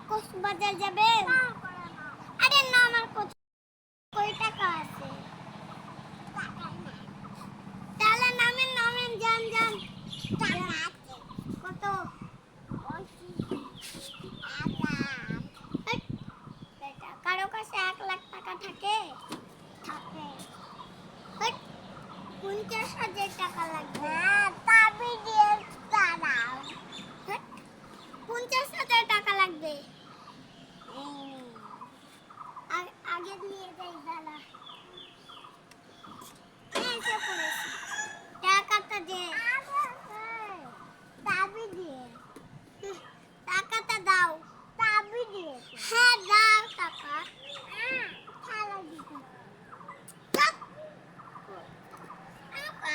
কক্সবাজার যাবেন? আরে না, আমার কই টাকা আছে। তাহলে নামেন নামেন, যান যান। কত? কারো কাছে 1 লাখ টাকা থাকে? থাকে। 50,000 টাকা লাগবে।